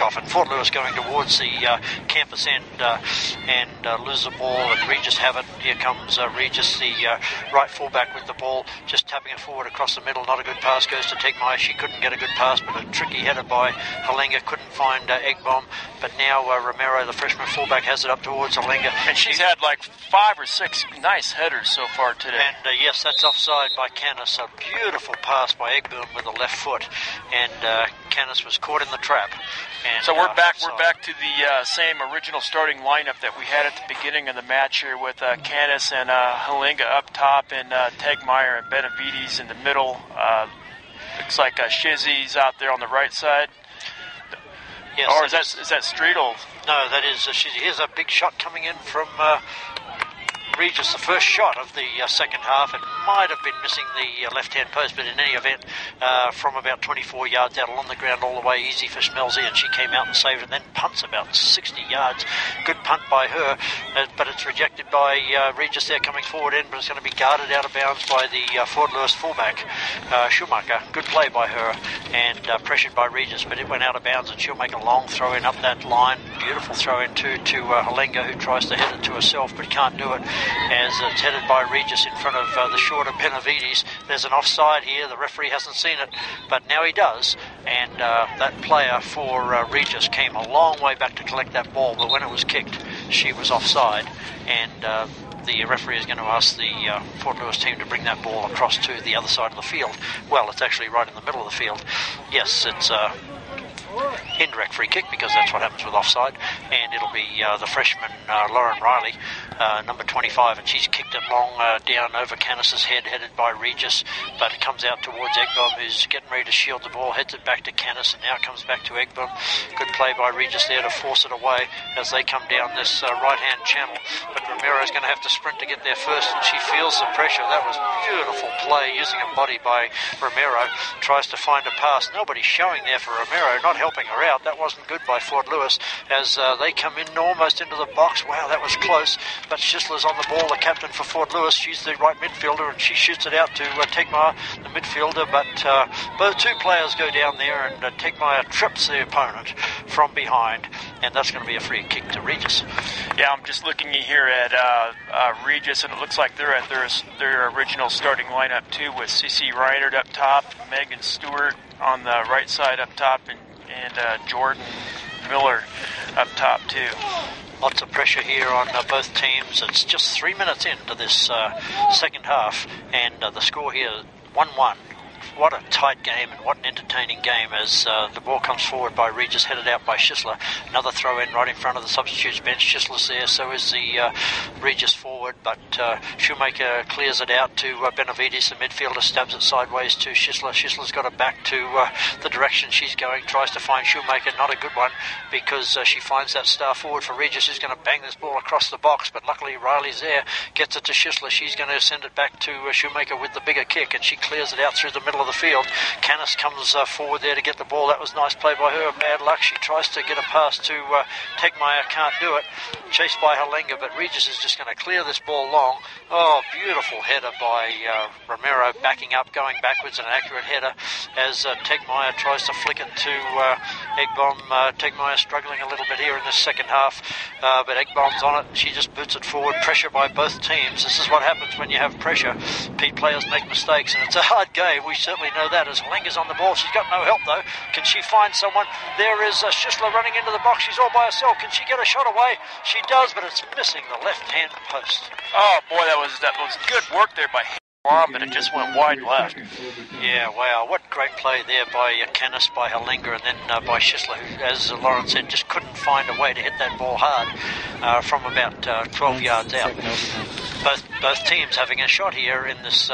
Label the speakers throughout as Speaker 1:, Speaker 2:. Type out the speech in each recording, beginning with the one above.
Speaker 1: kickoff, and Fort Lewis going towards the campus end and lose the ball, and Regis have it. Here comes Regis, the right fullback with the ball, just tapping it forward across the middle. Not a good pass goes to Tegmaier. She couldn't get a good pass, but a tricky header by Halenga, couldn't find Eggbom. But now Romero, the freshman fullback, has it up towards Halenga.
Speaker 2: And she's had like 5 or 6 nice headers so far today.
Speaker 1: And yes, that's offside by Canis. A beautiful pass by Eggbom with the left foot, and Canis was caught in the trap. And,
Speaker 2: so we're back to the same original starting lineup that we had at the beginning of the match here, with Canis and Halenga up top, and Tegmaier and Benavides in the middle. Looks like Shizzy's out there on the right side.
Speaker 1: Yes,
Speaker 2: or is that Streetle?
Speaker 1: No, that is Shizzy. Here's a big shot coming in from Regis, the first shot of the second half. It might have been missing the left-hand post, but in any event, from about 24 yards out along the ground, all the way easy for Schmelzy, and she came out and saved it, and then punts about 60 yards. Good punt by her, but it's rejected by Regis there coming forward in, but it's going to be guarded out of bounds by the Fort Lewis fullback, Schumacher. Good play by her, and pressured by Regis, but it went out of bounds, and she'll make a long throw in up that line. Beautiful throw in too to Halenga, who tries to head it to herself, but can't do it, as it's headed by Regis in front of the shorter Benavides. There's an offside here. The referee hasn't seen it, but now he does, and that player for Regis came a long way back to collect that ball, but when it was kicked, she was offside, and the referee is going to ask the Fort Lewis team to bring that ball across to the other side of the field. Well, it's actually right in the middle of the field. Yes, it's indirect free kick, because that's what happens with offside, and it'll be the freshman Lauren Riley, number 25, and she's kicked it long down over Canis's head, headed by Regis, but it comes out towards Eggbom, who's getting ready to shield the ball, heads it back to Canis, and now it comes back to Eggbom. Good play by Regis there to force it away as they come down this right-hand channel, but Romero's going to have to sprint to get there first, and she feels the pressure. That was beautiful play using a body by Romero. Tries to find a pass. Nobody's showing there for Romero, not helping her out. That wasn't good by Fort Lewis as they come in almost into the box. Wow, that was close, but Schissler's on the ball, the captain for Fort Lewis. She's the right midfielder, and she shoots it out to Tegmaier, the midfielder, but both two players go down there, and Tegmaier trips the opponent from behind, and that's going to be a free kick to Regis.
Speaker 2: Yeah, I'm just looking here at Regis, and it looks like they're at their original starting lineup too, with Cece Reinert up top, Megan Stewart on the right side up top, and Jordan Miller up top too.
Speaker 1: Lots of pressure here on both teams. It's just 3 minutes into this second half, and the score here 1-1. What a tight game, and what an entertaining game as the ball comes forward by Regis, headed out by Schissler. Another throw in right in front of the substitutes bench. Schissler's there, so is the Regis forward, but Shoemaker clears it out to Benavides, the midfielder, stabs it sideways to Schissler. Schissler's got it back to the direction she's going, tries to find Shoemaker. Not a good one, because she finds that star forward for Regis, who's going to bang this ball across the box, but luckily Riley's there, gets it to Schissler. She's going to send it back to Shoemaker with the bigger kick, and she clears it out through the middle of the field. Canis comes forward there to get the ball. That was nice play by her. Bad luck. She tries to get a pass to Tegmaier. Can't do it. Chased by Halenga, but Regis is just going to clear this ball long. Oh, beautiful header by Romero, backing up, going backwards, an accurate header as Tegmaier tries to flick it to Eggbom. Tegmaier struggling a little bit here in the second half, but Eggbom's on it. She just boots it forward. Pressure by both teams. This is what happens when you have pressure. Players make mistakes, and it's a hard game. We certainly know that, as Halenga's on the ball. She's got no help though. Can she find someone? There is Schissler running into the box. She's all by herself. Can she get a shot away? She does, but it's missing the left-hand post.
Speaker 2: Oh boy, that was good work there by Ham, but it just went wide left.
Speaker 1: Yeah, wow, what great play there by Canis, by Halenga, and then by Schissler, who, as Lauren said, just couldn't find a way to hit that ball hard from about 12 yards out. Both teams having a shot here in this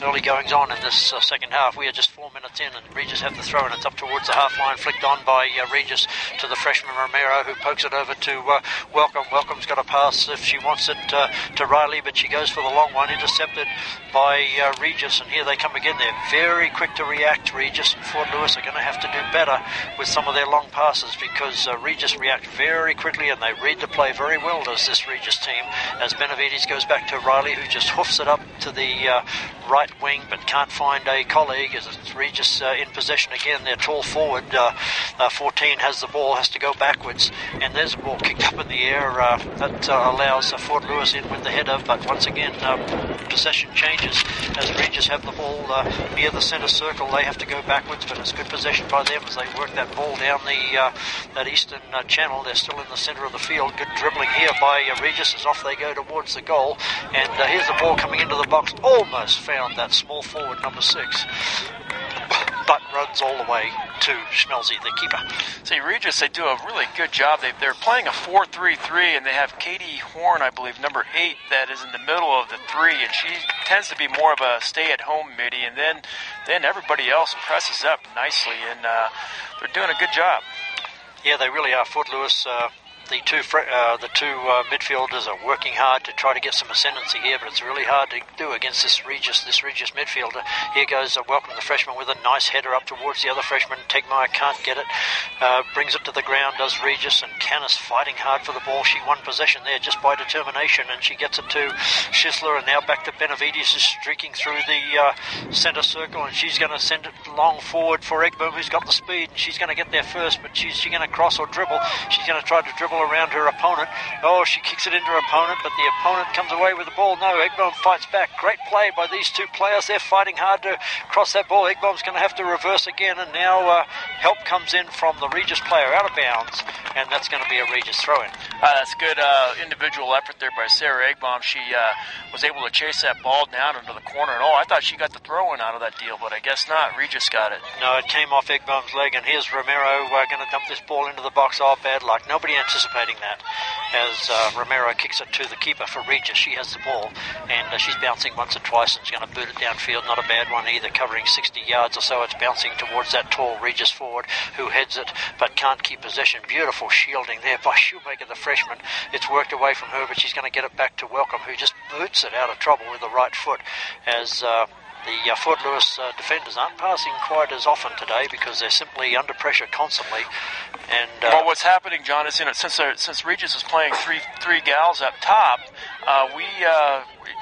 Speaker 1: early goings on in this second half. We are just 4 minutes in, and Regis have the throw, and it's up towards the half line, flicked on by Regis to the freshman Romero, who pokes it over to Welcome. Welcome's got a pass if she wants it to Riley, but she goes for the long one, intercepted by Regis, and here they come again. They're very quick to react. Regis and Fort Lewis are going to have to do better with some of their long passes, because Regis react very quickly, and they read the play very well, does this Regis team, as Benavides goes back to Riley, who just hoofs it up to the right right wing, but can't find a colleague as it's Regis in possession again. Their tall forward, 14, has the ball, has to go backwards, and there's a ball kicked up in the air that allows Fort Lewis in with the header, but once again possession changes as Regis have the ball near the centre circle. They have to go backwards, but it's good possession by them as they work that ball down that eastern channel. They're still in the centre of the field. Good dribbling here by Regis as off they go towards the goal, and here's the ball coming into the box. Almost found that small forward, number 6, but runs all the way to Schmelzy, the keeper.
Speaker 2: See, Regis, they do a really good job. They're playing a 4-3-3, and they have Katie Horn, I believe, number 8, that is in the middle of the 3, and she tends to be more of a stay-at-home midi, and then everybody else presses up nicely, and they're doing a good job.
Speaker 1: Yeah, they really are. Fort Lewis, the two midfielders are working hard to try to get some ascendancy here, but it's really hard to do against this Regis midfielder. Here goes Welcome, the freshman, with a nice header up towards the other freshman. Tegmeyer can't get it, brings it to the ground, does Regis, and Canis fighting hard for the ball. She won possession there just by determination, and she gets it to Schisler, and now back to Benavides, is streaking through the centre circle, and she's going to send it long forward for Egboom, who's got the speed, and she's going to get there first, but she's going to cross or dribble. She's going to try to dribble around her opponent. Oh, she kicks it into her opponent, but the opponent comes away with the ball. No, Egboom fights back. Great play by these two players. They're fighting hard to cross that ball. Egboom's going to have to reverse again, and now help comes in from the Regis player out of bounds, and that's going to be a Regis throw-in.
Speaker 2: That's good individual effort there by Sarah Egboom. She was able to chase that ball down into the corner, and I thought she got the throw-in out of that deal, but I guess not. Regis got it.
Speaker 1: No, it came off Egboom's leg, and here's Romero going to dump this ball into the box. Oh, bad luck. Nobody anticipating that as Romero kicks it to the keeper for Regis. She has the ball, and she's bouncing once or twice and she's going to boot it downfield. Not a bad one either, covering 60 yards or so. It's bouncing towards that tall Regis forward who heads it but can't keep possession. Beautiful shielding there by Shoemaker, the freshman. It's worked away from her, but she's going to get it back to Welcome, who just boots it out of trouble with the right foot as the Fort Lewis defenders aren't passing quite as often today because they're simply under pressure constantly. And
Speaker 2: well, what's happening, John, is since Regis is playing three gals up top,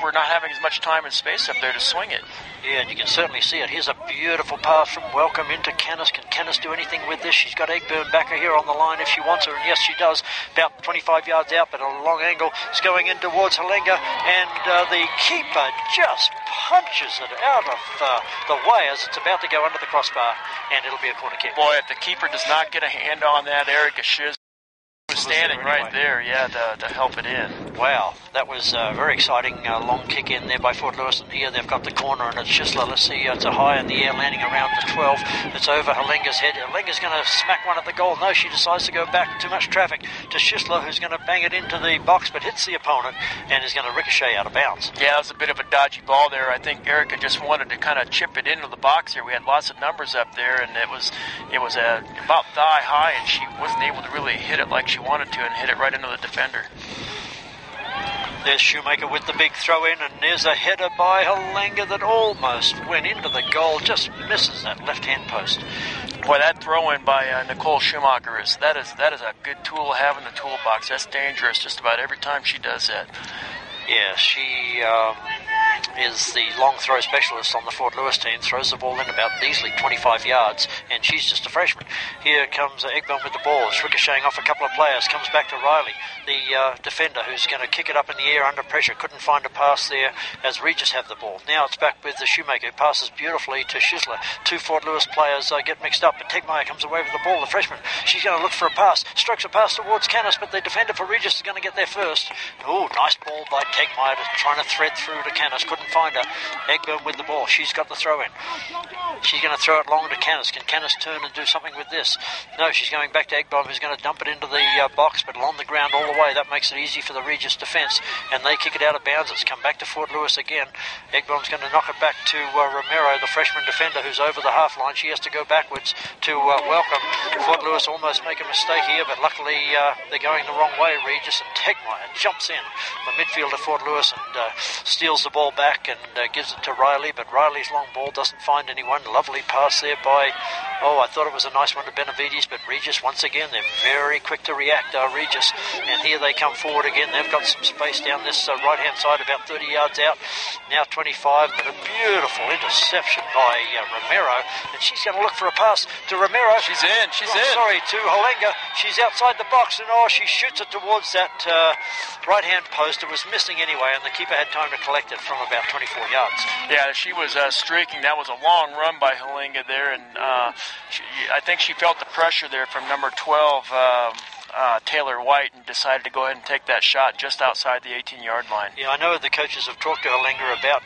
Speaker 2: we're not having as much time and space up there to swing it.
Speaker 1: Yeah, and you can certainly see it. Here's a beautiful pass from Welcome into Canis. Can Canis do anything with this? She's got Egboom back here on the line if she wants her, and yes, she does. About 25 yards out, but at a long angle. It's going in towards Halenga, and the keeper just punches it out of the way as it's about to go under the crossbar, and it'll be a corner kick.
Speaker 2: Boy, if the keeper does not get a hand on that, Erica Shiz was standing right there, to help it in.
Speaker 1: Wow, that was very exciting. Long kick in there by Fort Lewis, and here they've got the corner, and it's Schisler. Let's see, it's a high in the air, landing around the 12. It's over Halenga's head. Halenga's going to smack one at the goal. No, she decides to go back. Too much traffic to Schisler, who's going to bang it into the box, but hits the opponent and is going to ricochet out of bounds.
Speaker 2: Yeah, it was a bit of a dodgy ball there. I think Erica just wanted to kind of chip it into the box here. We had lots of numbers up there, and it was about thigh high, and she wasn't able to really hit it like she wanted to, and hit it right into the defender.
Speaker 1: There's Shoemaker with the big throw in, and there's a header by Halenga that almost went into the goal, just misses that left-hand post.
Speaker 2: Boy, that throw in by Nicole Schumacher that is a good tool to have in the toolbox. That's dangerous just about every time she does that.
Speaker 1: Yeah, she is the long throw specialist on the Fort Lewis team, throws the ball in about easily 25 yards, and she's just a freshman. Here comes Egboom with the ball. It's ricocheting off a couple of players, comes back to Riley, the defender, who's going to kick it up in the air under pressure. Couldn't find a pass there as Regis have the ball. Now it's back with the Shoemaker, who passes beautifully to Schisler. Two Fort Lewis players get mixed up, but Tegmeyer comes away with the ball, the freshman. She's going to look for a pass, strokes a pass towards Canis, but the defender for Regis is going to get there first. Oh, nice ball by Tegmeyer, trying to thread through to Canis. Couldn't find her. Egboom with the ball. She's got the throw in. She's going to throw it long to Canis. Can Canis turn and do something with this? No, she's going back to Egboom, who's going to dump it into the box, but along the ground all the way. That makes it easy for the Regis defence, and they kick it out of bounds. It's come back to Fort Lewis again. Egboom's going to knock it back to Romero, the freshman defender, who's over the half line. She has to go backwards to Welcome. Fort Lewis almost make a mistake here, but luckily they're going the wrong way, Regis, and Tegmeyer jumps in, the midfielder Fort Lewis, and steals the ball back and gives it to Riley, but Riley's long ball doesn't find anyone. Lovely pass there by, I thought it was a nice one to Benavides, but Regis, once again, they're very quick to react, Regis. And here they come forward again. They've got some space down this right-hand side, about 30 yards out. Now 25, but a beautiful interception by Romero. And she's going to look for a pass to Romero.
Speaker 2: She's in.
Speaker 1: Sorry, to Holenga. She's outside the box, and she shoots it towards that right-hand post. It was missing anyway, and the keeper had time to collect it from about 24 yards.
Speaker 2: Yeah, she was streaking. That was a long run by Holenga there, and I think she felt the pressure there from number 12, Taylor White, and decided to go ahead and take that shot just outside the 18-yard line.
Speaker 1: Yeah, I know the coaches have talked to Holenga about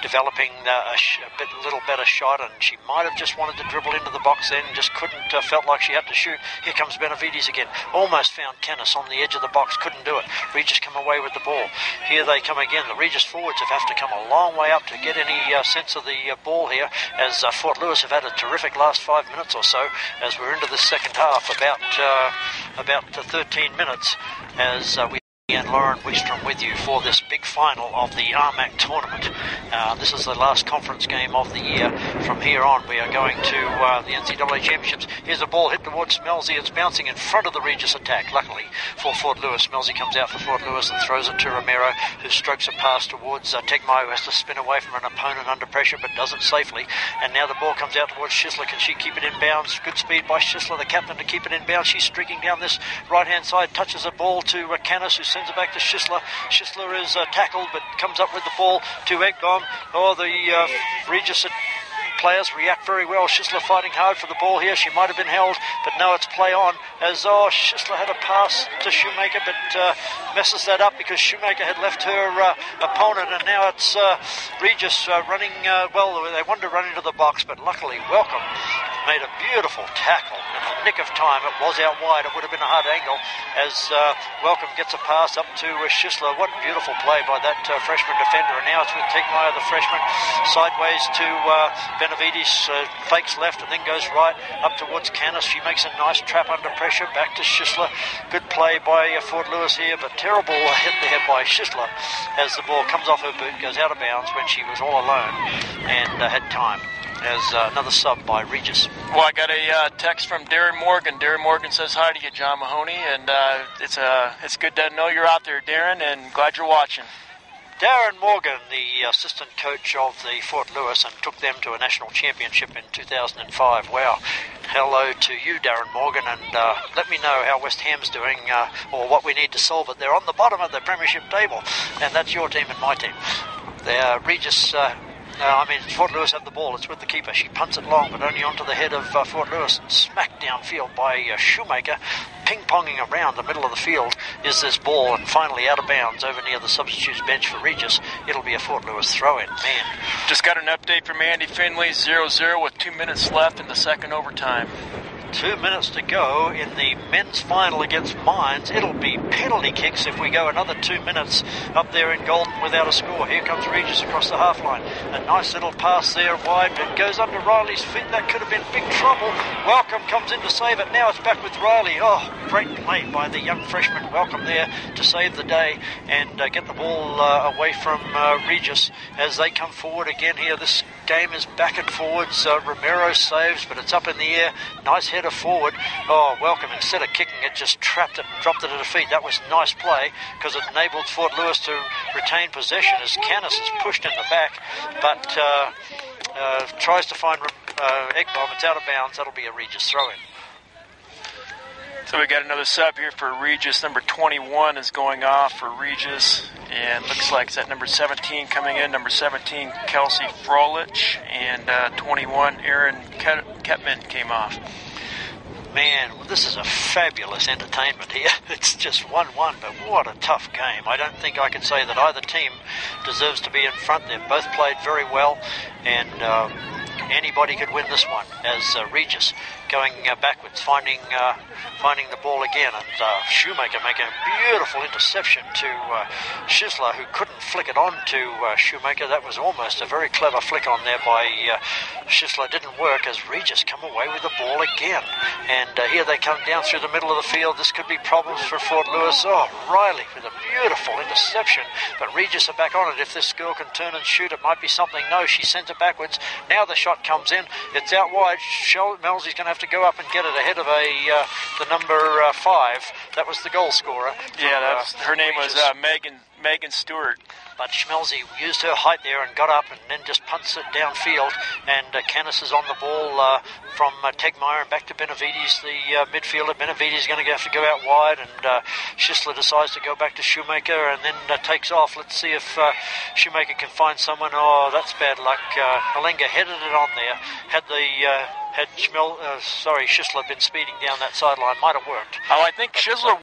Speaker 1: developing a little better shot, and she might have just wanted to dribble into the box then, just couldn't, felt like she had to shoot. Here comes Benavides again. Almost found Canis on the edge of the box, couldn't do it. Regis come away with the ball. Here they come again. The Regis forwards have to come a long way up to get any sense of the ball here, as Fort Lewis have had a terrific last 5 minutes or so, as we're into the second half, about 13 minutes, as we and Lauren Wiestrom with you for this big final of the RMAC tournament. This is the last conference game of the year. From here on, we are going to the NCAA Championships. Here's a ball hit towards Smelzy. It's bouncing in front of the Regis attack. Luckily for Fort Lewis, Smelzy comes out for Fort Lewis and throws it to Romero, who strokes a pass towards Tegmaier, who has to spin away from an opponent under pressure, but does it safely. And now the ball comes out towards Schisler. Can she keep it in bounds? Good speed by Schisler, the captain, to keep it in bounds. She's streaking down this right-hand side, touches a ball to Canis, who sends it back to Schisler. Schisler is tackled, but comes up with the ball to Egbom. The Regis players react very well. Schisler fighting hard for the ball here. She might have been held, but no, it's play on, as Schisler had a pass to Shoemaker, but messes that up because Shoemaker had left her opponent, and now it's Regis running, they wanted to run into the box, but luckily Welcome made a beautiful tackle in the nick of time. It was out wide. It would have been a hard angle, as Welcome gets a pass up to Schisler. What a beautiful play by that freshman defender, and now it's with Tegmaier, the freshman, sideways to Benavides, fakes left and then goes right up towards Canis. She makes a nice trap under pressure, back to Schisler. Good play by Fort Lewis here, but terrible hit there by Schisler, as the ball comes off her boot, goes out of bounds when she was all alone and had time. As another sub by Regis.
Speaker 2: Well, I got a text from Darren Morgan. Darren Morgan says hi to you, John Mahoney, and it's good to know you're out there, Darren, and glad you're watching.
Speaker 1: Darren Morgan, the assistant coach of the Fort Lewis, and took them to a national championship in 2005. Wow. Hello to you, Darren Morgan, and let me know how West Ham's doing, or what we need to solve it. They're on the bottom of the premiership table, and that's your team and my team. They're Regis... Fort Lewis have the ball. It's with the keeper. She punts it long, but only onto the head of Fort Lewis, and smacked downfield by Shoemaker. Ping-ponging around the middle of the field is this ball, and finally out of bounds over near the substitutes bench for Regis. It'll be a Fort Lewis throw-in. Man.
Speaker 2: Just got an update from Andy Finley, 0-0 with 2 minutes left in the second overtime.
Speaker 1: 2 minutes to go in the men's final against Mines. It'll be penalty kicks if we go another 2 minutes up there in Golden without a score. Here comes Regis across the half line. A nice little pass there wide, but it goes under Riley's feet. That could have been big trouble. Welcome comes in to save it. Now it's back with Riley. Oh, great play by the young freshman Welcome there to save the day and get the ball away from Regis as they come forward again here. This game is back and forwards. Romero saves, but it's up in the air. Nice header forward. Oh, Welcome, instead of kicking it, just trapped it and dropped it at her feet. That was nice play because it enabled Fort Lewis to retain possession as Canis is pushed in the back, but tries to find Egbom. It's out of bounds. That'll be a Regis throw-in.
Speaker 2: So we got another sub here for Regis. Number 21 is going off for Regis, and looks like it's at number 17 coming in. Number 17, Kelsey Frolich, and 21, Aaron Ketman came off.
Speaker 1: Man, this is a fabulous entertainment here. It's just 1-1, but what a tough game. I don't think I can say that either team deserves to be in front. They've both played very well, and anybody could win this one, as Regis going backwards, finding the ball again, and Shoemaker making a beautiful interception to Schisler, who couldn't flick it on to Shoemaker. That was almost a very clever flick on there by Schisler. Didn't work as Regis come away with the ball again. And here they come down through the middle of the field. This could be problems for Fort Lewis. Oh, Riley with a beautiful interception, but Regis are back on it. If this girl can turn and shoot, it might be something. No, she sent it backwards. Now the shot comes in. It's out wide. Melzy's going to have to go up and get it ahead of the number 5. That was the goal scorer.
Speaker 2: Yeah, her name was Megan Stewart.
Speaker 1: But Schmelzy used her height there and got up and then just punts it downfield. And Canis is on the ball from Tegmeyer and back to Benavides, the midfielder. Benavides is going to have to go out wide, and Schisler decides to go back to Shoemaker and then takes off. Let's see if Shoemaker can find someone. Oh, that's bad luck. Alenga headed it on there. Had Schisler been speeding down that sideline, might have worked.
Speaker 2: Oh, I think Schisler